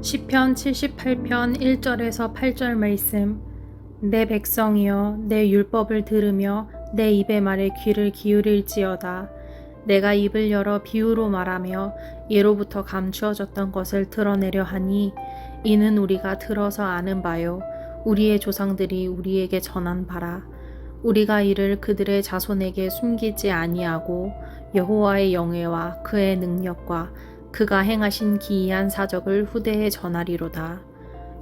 시편 78편 1절에서 8절 말씀. 내 백성이여 내 율법을 들으며 내 입의 말에 귀를 기울일지어다. 내가 입을 열어 비유로 말하며 예로부터 감추어졌던 것을 드러내려 하니 이는 우리가 들어서 아는 바요 우리의 조상들이 우리에게 전한 바라. 우리가 이를 그들의 자손에게 숨기지 아니하고 여호와의 영예와 그의 능력과 그가 행하신 기이한 사적을 후대에 전하리로다.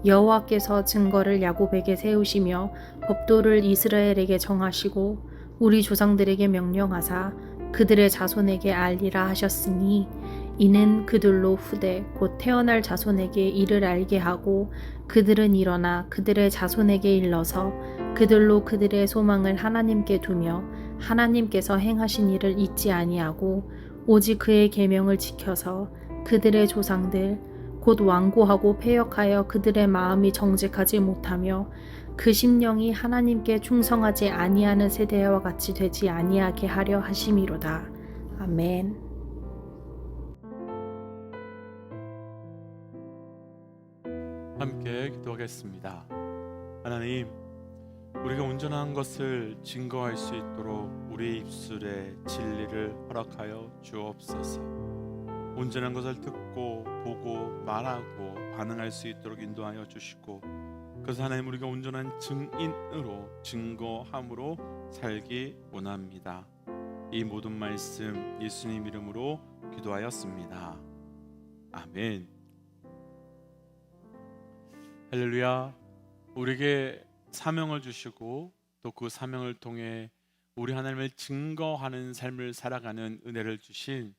여호와께서 증거를 야곱에게 세우시며 법도를 이스라엘에게 정하시고 우리 조상들에게 명령하사 그들의 자손에게 알리라 하셨으니 이는 그들로 후대 곧 태어날 자손에게 이를 알게 하고 그들은 일어나 그들의 자손에게 일러서 그들로 그들의 소망을 하나님께 두며 하나님께서 행하신 일을 잊지 아니하고 오직 그의 계명을 지켜서 그들의 조상들 곧 완고하고 패역하여 그들의 마음이 정직하지 못하며 그 심령이 하나님께 충성하지 아니하는 세대와 같이 되지 아니하게 하려 하심이로다. 아멘. 함께 기도하겠습니다. 하나님, 우리가 온전한 것을 증거할 수 있도록 우리의 입술에 진리를 허락하여 주옵소서. 온전한 것을 듣고 보고 말하고 반응할 수 있도록 인도하여 주시고, 그래서 하나님, 우리가 온전한 증인으로 증거함으로 살기 원합니다. 이 모든 말씀 예수님 이름으로 기도하였습니다. 아멘. 할렐루야. 우리에게 사명을 주시고 또 그 사명을 통해 우리 하나님을 증거하는 삶을 살아가는 은혜를 주신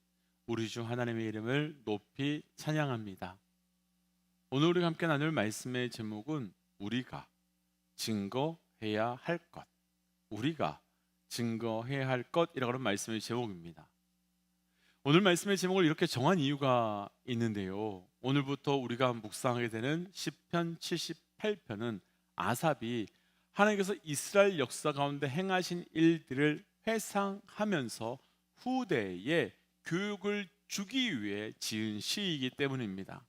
우리 주 하나님의 이름을 높이 찬양합니다. 오늘 우리가 함께 나눌 말씀의 제목은 우리가 증거해야 할 것, 우리가 증거해야 할 것이라고 하는 말씀의 제목입니다. 오늘 말씀의 제목을 이렇게 정한 이유가 있는데요, 오늘부터 우리가 묵상하게 되는 시편 78편은 아삽이 하나님께서 이스라엘 역사 가운데 행하신 일들을 회상하면서 후대에 교육을 주기 위해 지은 시이기 때문입니다.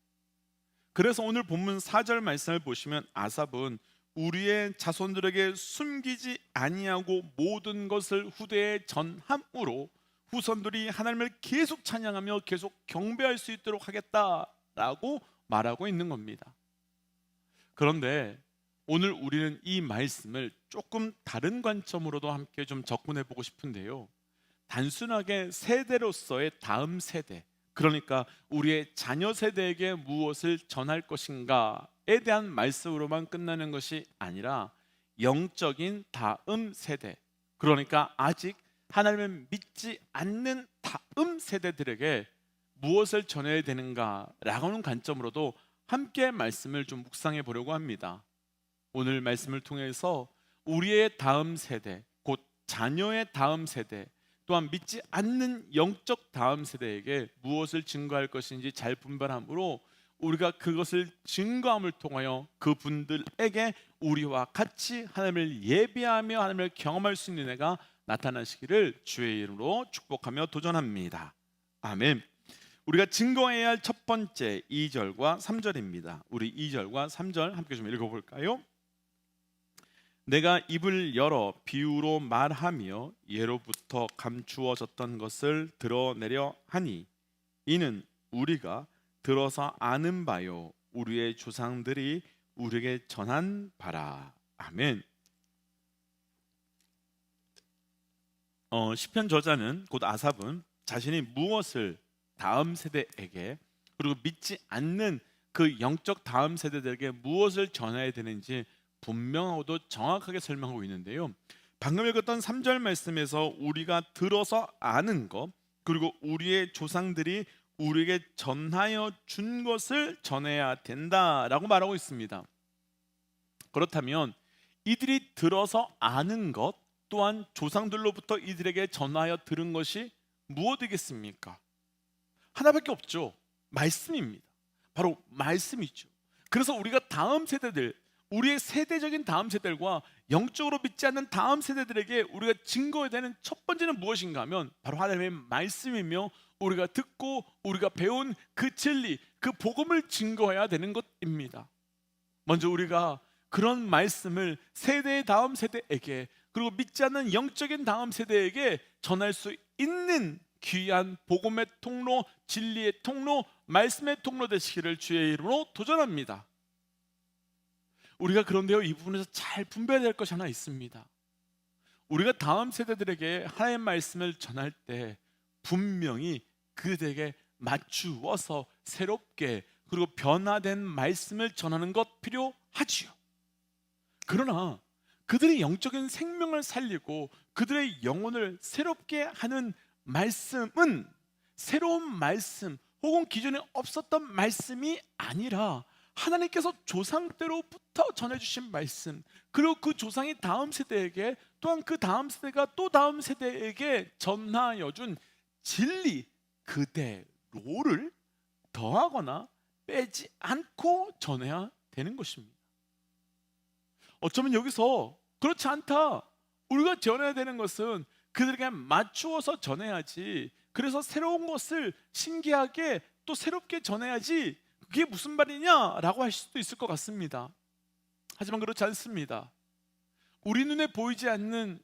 그래서 오늘 본문 4절 말씀을 보시면 아삽은 우리의 자손들에게 숨기지 아니하고 모든 것을 후대에 전함으로 후손들이 하나님을 계속 찬양하며 계속 경배할 수 있도록 하겠다라고 말하고 있는 겁니다. 그런데 오늘 우리는 이 말씀을 조금 다른 관점으로도 함께 좀 접근해 보고 싶은데요, 단순하게 세대로서의 다음 세대, 그러니까 우리의 자녀 세대에게 무엇을 전할 것인가에 대한 말씀으로만 끝나는 것이 아니라 영적인 다음 세대, 그러니까 아직 하나님을 믿지 않는 다음 세대들에게 무엇을 전해야 되는가라고 하는 관점으로도 함께 말씀을 좀 묵상해 보려고 합니다. 오늘 말씀을 통해서 우리의 다음 세대, 곧 자녀의 다음 세대, 또한 믿지 않는 영적 다음 세대에게 무엇을 증거할 것인지 잘 분별함으로 우리가 그것을 증거함을 통하여 그분들에게 우리와 같이 하나님을 예배하며 하나님을 경험할 수 있는 은혜가 나타나시기를 주의 이름으로 축복하며 도전합니다. 아멘. 우리가 증거해야 할 첫 번째 2절과 3절입니다. 우리 2절과 3절 함께 좀 읽어볼까요? 내가 입을 열어 비유로 말하며 예로부터 감추어졌던 것을 드러내려 하니 이는 우리가 들어서 아는 바요 우리의 조상들이 우리에게 전한 바라. 아멘. 시편 저자는 곧 아삽은 자신이 무엇을 다음 세대에게, 그리고 믿지 않는 그 영적 다음 세대들에게 무엇을 전해야 되는지 분명하고도 정확하게 설명하고 있는데요, 방금 읽었던 3절 말씀에서 우리가 들어서 아는 것, 그리고 우리의 조상들이 우리에게 전하여 준 것을 전해야 된다라고 말하고 있습니다. 그렇다면 이들이 들어서 아는 것 또한 조상들로부터 이들에게 전하여 들은 것이 무엇이겠습니까? 하나밖에 없죠. 말씀입니다. 바로 말씀이죠. 그래서 우리가 다음 세대들, 우리의 세대적인 다음 세대들과 영적으로 믿지 않는 다음 세대들에게 우리가 증거해야 되는 첫 번째는 무엇인가 하면 바로 하나님의 말씀이며 우리가 듣고 우리가 배운 그 진리, 그 복음을 증거해야 되는 것입니다. 먼저 우리가 그런 말씀을 세대 다음 세대에게, 그리고 믿지 않는 영적인 다음 세대에게 전할 수 있는 귀한 복음의 통로, 진리의 통로, 말씀의 통로 되시기를 주의 이름으로 도전합니다. 우리가 그런데요, 이 부분에서 잘 분별해야 될 것이 하나 있습니다. 우리가 다음 세대들에게 하나님의 말씀을 전할 때 분명히 그들에게 맞추어서 새롭게 그리고 변화된 말씀을 전하는 것 필요하지요. 그러나 그들의 영적인 생명을 살리고 그들의 영혼을 새롭게 하는 말씀은 새로운 말씀 혹은 기존에 없었던 말씀이 아니라 하나님께서 조상 때로부터 전해주신 말씀, 그리고 그 조상이 다음 세대에게, 또한 그 다음 세대가 또 다음 세대에게 전하여 준 진리 그대로를 더하거나 빼지 않고 전해야 되는 것입니다. 어쩌면 여기서 그렇지 않다, 우리가 전해야 되는 것은 그들에게 맞추어서 전해야지, 그래서 새로운 것을 신기하게 또 새롭게 전해야지, 그게 무슨 말이냐라고 하실 수도 있을 것 같습니다. 하지만 그렇지 않습니다. 우리 눈에 보이지 않는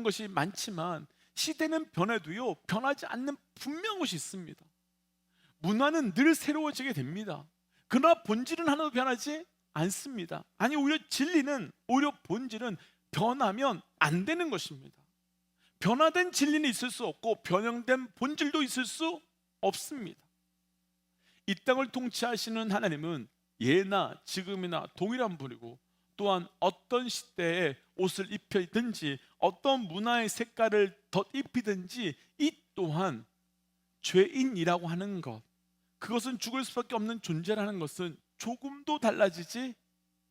것이 많지만 시대는 변해도요, 변하지 않는 분명한 것이 있습니다. 문화는 늘 새로워지게 됩니다. 그러나 본질은 하나도 변하지 않습니다. 아니, 오히려 본질은 변하면 안 되는 것입니다. 변화된 진리는 있을 수 없고 변형된 본질도 있을 수 없습니다. 이 땅을 통치하시는 하나님은 예나 지금이나 동일한 분이고, 또한 어떤 시대에 옷을 입히든지 어떤 문화의 색깔을 덧입히든지 이 또한 죄인이라고 하는 것, 그것은 죽을 수밖에 없는 존재라는 것은 조금도 달라지지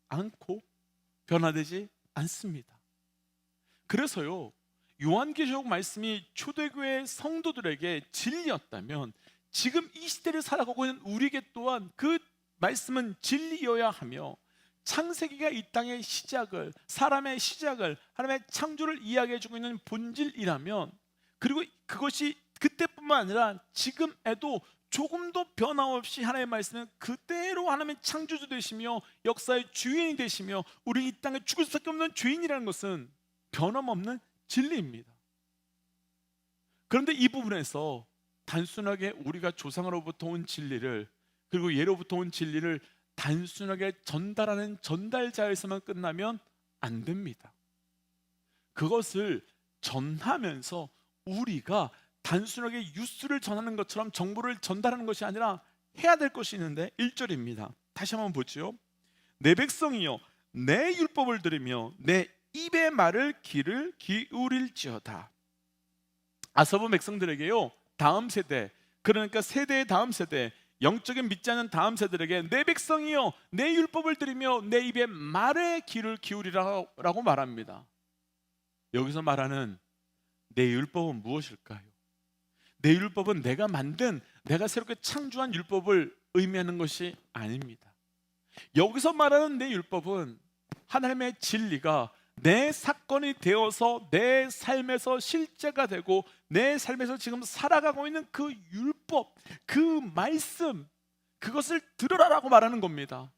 않고 변화되지 않습니다. 그래서요, 요한계시록 말씀이 초대교회 성도들에게 진리였다면 지금 이 시대를 살아가고 있는 우리에게 또한 그 말씀은 진리여야 하며, 창세기가 이 땅의 시작을, 사람의 시작을, 하나님의 창조를 이야기해주고 있는 본질이라면, 그리고 그것이 그때뿐만 아니라 지금에도 조금도 변함없이 하나님의 말씀은 그대로 하나님의 창조주 되시며 역사의 주인이 되시며 우리 이 땅에 죽을 수밖에 없는 죄인이라는 것은 변함없는 진리입니다. 그런데 이 부분에서 단순하게 우리가 조상으로부터 온 진리를, 그리고 예로부터 온 진리를 단순하게 전달하는 전달자에서만 끝나면 안 됩니다. 그것을 전하면서 우리가 단순하게 뉴스를 전하는 것처럼 정보를 전달하는 것이 아니라 해야 될 것이 있는데 1절입니다. 다시 한번 보죠. 내 백성이여 내 율법을 들으며 내 입의 말을 귀를 기울일지어다. 아서본 백성들에게요, 다음 세대, 그러니까 세대의 다음 세대, 영적인 믿지 않는 다음 세대들에게 내 백성이여 내 율법을 들으며 내 입의 말에 귀를 기울이라고 말합니다. 여기서 말하는 내 율법은 무엇일까요? 내 율법은 내가 만든, 내가 새롭게 창조한 율법을 의미하는 것이 아닙니다. 여기서 말하는 내 율법은 하나님의 진리가 내 사건이 되어서 내 삶에서 실제가 되고 내 삶에서 지금 살아가고 있는 그 율법, 그 말씀, 그것을 들으라라고 말하는 겁니다.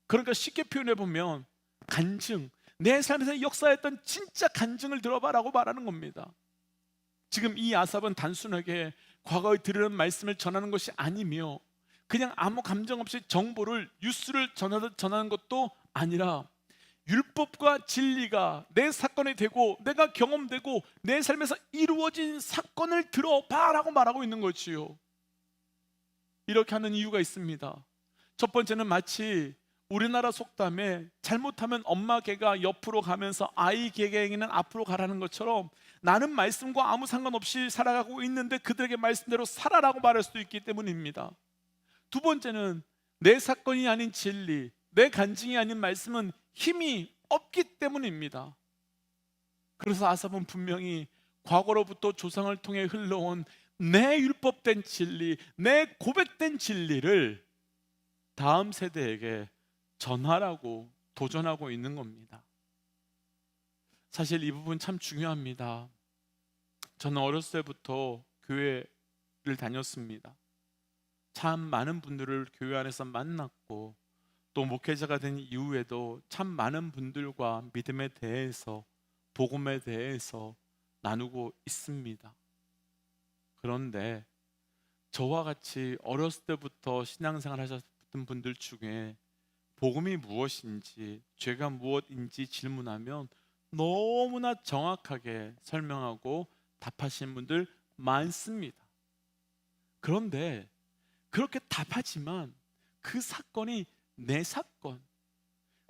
그러니까 쉽게 표현해 보면 간증, 내 삶에서 역사했던 진짜 간증을 들어봐라고 말하는 겁니다. 지금 이 아삽은 단순하게 과거에 들은 말씀을 전하는 것이 아니며 그냥 아무 감정 없이 정보를, 뉴스를 전하는 것도 아니라 율법과 진리가 내 사건이 되고 내가 경험되고 내 삶에서 이루어진 사건을 들어봐라고 말하고 있는 거지요. 이렇게 하는 이유가 있습니다. 첫 번째는 마치 우리나라 속담에 잘못하면 엄마 개가 옆으로 가면서 아이 개개는 앞으로 가라는 것처럼 나는 말씀과 아무 상관없이 살아가고 있는데 그들에게 말씀대로 살아라고 말할 수도 있기 때문입니다. 두 번째는 내 사건이 아닌 진리, 내 간증이 아닌 말씀은 힘이 없기 때문입니다. 그래서 아삽은 분명히 과거로부터 조상을 통해 흘러온 내 율법된 진리, 내 고백된 진리를 다음 세대에게 전하라고 도전하고 있는 겁니다. 사실 이 부분 참 중요합니다. 저는 어렸을 때부터 교회를 다녔습니다. 참 많은 분들을 교회 안에서 만났고 또 목회자가 된 이후에도 참 많은 분들과 믿음에 대해서 복음에 대해서 나누고 있습니다. 그런데 저와 같이 어렸을 때부터 신앙생활 하셨던 분들 중에 복음이 무엇인지 죄가 무엇인지 질문하면 너무나 정확하게 설명하고 답하시는 분들 많습니다. 그런데 그렇게 답하지만 그 사건이 내 사건,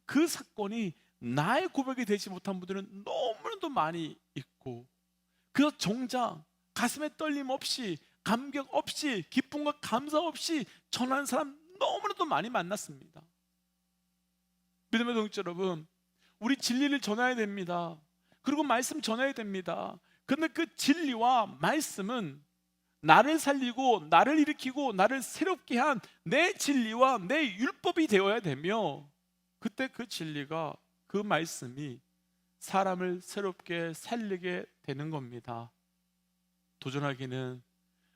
그 사건이 나의 고백이 되지 못한 분들은 너무나도 많이 있고, 그래서 정작 가슴에 떨림 없이 감격 없이 기쁨과 감사 없이 전하는 사람 너무나도 많이 만났습니다. 믿음의 동지 여러분, 우리 진리를 전해야 됩니다. 그리고 말씀 전해야 됩니다. 그런데 그 진리와 말씀은 나를 살리고 나를 일으키고 나를 새롭게 한 내 진리와 내 율법이 되어야 되며, 그때 그 진리가, 그 말씀이 사람을 새롭게 살리게 되는 겁니다. 도전하기는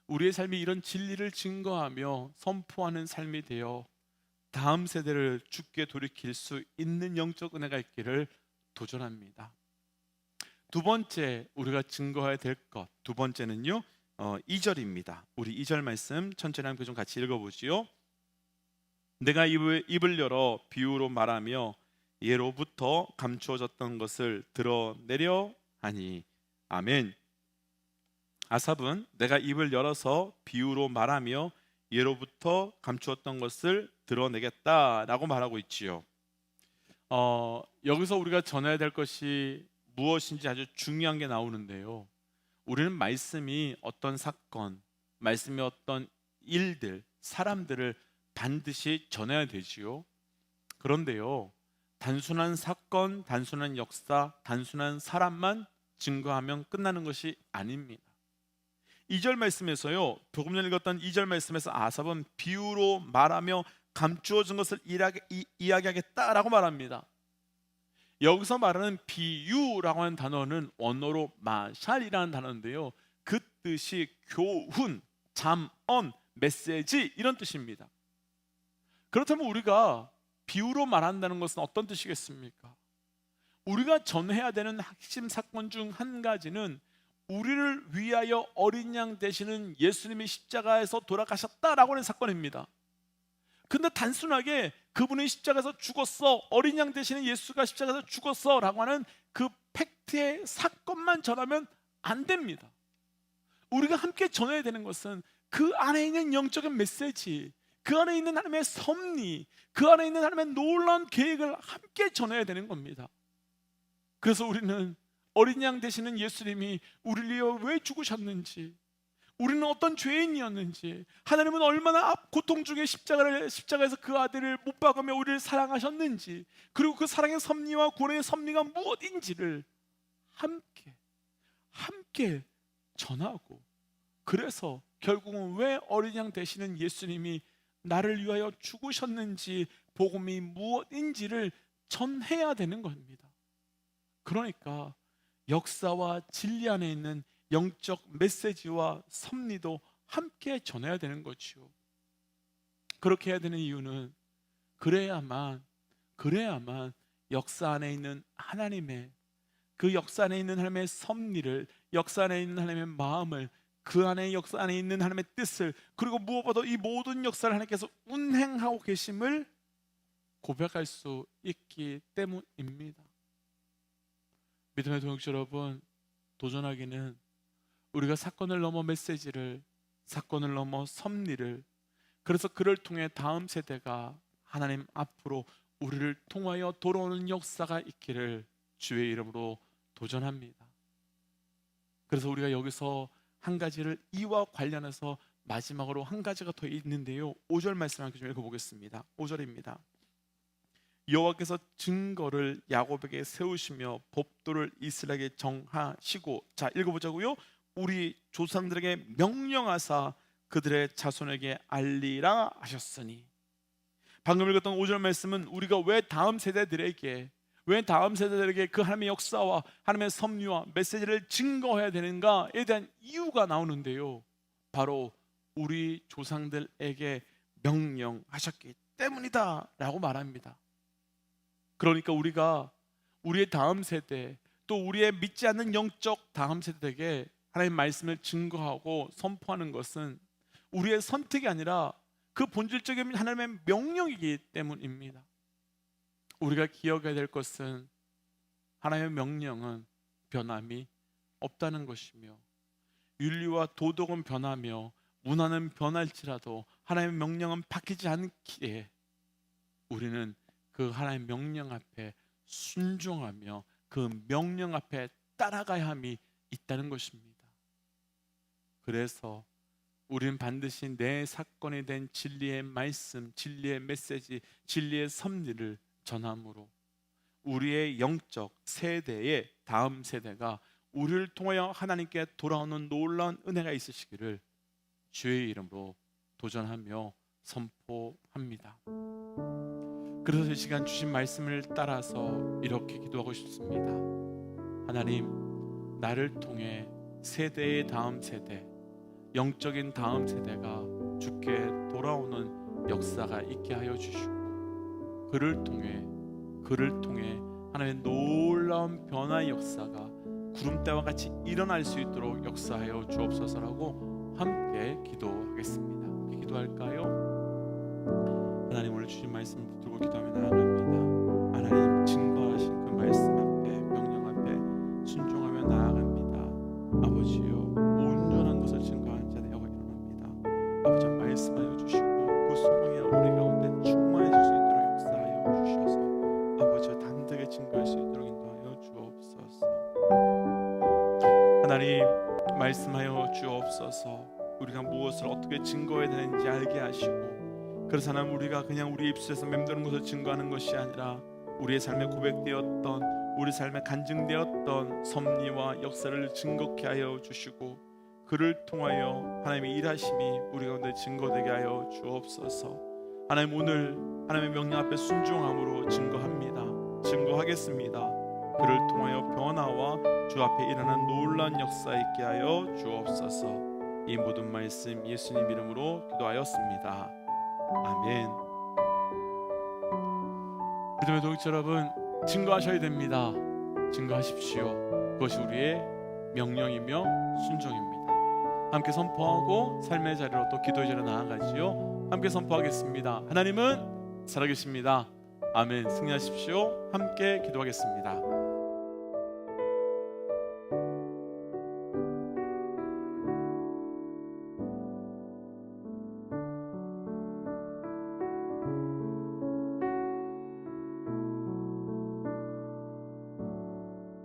우리의 삶이 이런 진리를 증거하며 선포하는 삶이 되어 다음 세대를 주께 돌이킬 수 있는 영적 은혜가 있기를 도전합니다. 두 번째 우리가 증거해야 될 것, 두 번째는요 2절입니다. 우리 2절 말씀 천천히 함께 좀 같이 읽어보시오. 내가 입을 열어 비유로 말하며 예로부터 감추어졌던 것을 드러내려 하니. 아멘. 아삽은 내가 입을 열어서 비유로 말하며 예로부터 감추었던 것을 드러내겠다라고 말하고 있지요. 여기서 우리가 전해야 될 것이 무엇인지 아주 중요한 게 나오는데요. 우리는 말씀이 어떤 사건, 말씀이 어떤 일들, 사람들을 반드시 전해야 되지요. 그런데요, 단순한 사건, 단순한 역사, 단순한 사람만 증거하면 끝나는 것이 아닙니다. 2절 말씀에서요, 조금 전에 읽었던 2절 말씀에서 아삽은 비유로 말하며 감추어진 것을 이야기하겠다라고 말합니다. 여기서 말하는 비유라고 하는 단어는 원어로 마샬이라는 단어인데요, 그 뜻이 교훈, 잠언, 메시지 이런 뜻입니다. 그렇다면 우리가 비유로 말한다는 것은 어떤 뜻이겠습니까? 우리가 전해야 되는 핵심 사건 중 한 가지는 우리를 위하여 어린 양 되시는 예수님이 십자가에서 돌아가셨다라고 하는 사건입니다. 근데 단순하게 그분이 십자가에서 죽었어, 어린 양 되시는 예수가 십자가에서 죽었어 라고 하는 그 팩트의 사건만 전하면 안 됩니다. 우리가 함께 전해야 되는 것은 그 안에 있는 영적인 메시지, 그 안에 있는 하나님의 섭리, 그 안에 있는 하나님의 놀라운 계획을 함께 전해야 되는 겁니다. 그래서 우리는 어린 양 되시는 예수님이 우리를 위해 왜 죽으셨는지, 우리는 어떤 죄인이었는지, 하나님은 얼마나 고통 중에 십자가에서 그 아들을 못 박으며 우리를 사랑하셨는지, 그리고 그 사랑의 섭리와 구원의 섭리가 무엇인지를 함께 전하고, 그래서 결국은 왜 어린 양 되시는 예수님이 나를 위하여 죽으셨는지, 복음이 무엇인지를 전해야 되는 겁니다. 그러니까 역사와 진리 안에 있는 영적 메시지와 섭리도 함께 전해야 되는 거지요. 그렇게 해야 되는 이유는 그래야만 역사 안에 있는 하나님의, 그 역사 안에 있는 하나님의 섭리를, 역사 안에 있는 하나님의 마음을, 그 안에 역사 안에 있는 하나님의 뜻을, 그리고 무엇보다 이 모든 역사를 하나님께서 운행하고 계심을 고백할 수 있기 때문입니다. 믿음의 동역자 여러분, 도전하기는 우리가 사건을 넘어 메시지를, 사건을 넘어 섭리를, 그래서 그를 통해 다음 세대가 하나님 앞으로 우리를 통하여 돌아오는 역사가 있기를 주의 이름으로 도전합니다. 그래서 우리가 여기서 한 가지를 이와 관련해서 마지막으로 한 가지가 더 있는데요, 5절 말씀 함께 좀 읽어보겠습니다. 5절입니다. 여호와께서 증거를 야곱에게 세우시며 법도를 이스라엘에게 정하시고, 자 읽어보자고요. 우리 조상들에게 명령하사 그들의 자손에게 알리라 하셨으니. 방금 읽었던 5절 말씀은 우리가 왜 다음 세대들에게 그 하나님의 역사와 하나님의 섭리와 메시지를 증거해야 되는가에 대한 이유가 나오는데요, 바로 우리 조상들에게 명령하셨기 때문이다 라고 말합니다. 그러니까 우리가 우리의 다음 세대, 또 우리의 믿지 않는 영적 다음 세대에게 하나님의 말씀을 증거하고 선포하는 것은 우리의 선택이 아니라 그 본질적인 하나님의 명령이기 때문입니다. 우리가 기억해야 될 것은 하나님의 명령은 변함이 없다는 것이며, 윤리와 도덕은 변하며 문화는 변할지라도 하나님의 명령은 바뀌지 않기에 우리는 그 하나님의 명령 앞에 순종하며 그 명령 앞에 따라가야 함이 있다는 것입니다. 그래서 우리는 반드시 내 사건이 된 진리의 말씀, 진리의 메시지, 진리의 섭리를 전함으로 우리의 영적 세대의 다음 세대가 우리를 통하여 하나님께 돌아오는 놀라운 은혜가 있으시기를 주의 이름으로 도전하며 선포합니다. 그래서 이 시간 주신 말씀을 따라서 이렇게 기도하고 싶습니다. 하나님, 나를 통해 세대의 다음 세대, 영적인 다음 세대가 주께 돌아오는 역사가 있게 하여 주시고, 그를 통해 하나님의 놀라운 변화의 역사가 구름대와 같이 일어날 수 있도록 역사하여 주옵소서라고 함께 기도하겠습니다. 함께 기도할까요? 하나님, 오늘 주신 말씀 붙들고 기도하며 나아갑니다. 하나님, 증거하신 그 말씀 앞에, 명령 앞에 순종하며 나아갑니다. 아버지여, 온전한 것을 증거한 자 되어 일어납니다. 아버지, 말씀하여 주시고 그 소망이 우리 가운데 충만해질 수 있도록 역사하여 주셔서 아버지여, 담대하게 증거할 수 있도록 인도하여 주옵소서. 하나님, 말씀하여 주옵소서. 우리가 무엇을 어떻게 증거해야 되는지 알게 하시고, 그래서 하나님, 우리가 그냥 우리 입술에서 맴도는 것을 증거하는 것이 아니라 우리의 삶에 고백되었던, 우리 삶에 간증되었던 섭리와 역사를 증거케 하여 주시고, 그를 통하여 하나님의 일하심이 우리 가운데 증거되게 하여 주옵소서. 하나님, 오늘 하나님의 명령 앞에 순종함으로 증거하겠습니다. 그를 통하여 변화와 주 앞에 일어난 놀라운 역사 있게 하여 주옵소서. 이 모든 말씀 예수님 이름으로 기도하였습니다. 아멘. 믿음의 동역자 여러분, 증거하셔야 됩니다. 증거하십시오. 그것이 우리의 명령이며 순종입니다. 함께 선포하고 삶의 자리로 또 기도의 자리로 나아가지요. 함께 선포하겠습니다. 하나님은 살아계십니다. 아멘. 승리하십시오. 함께 기도하겠습니다.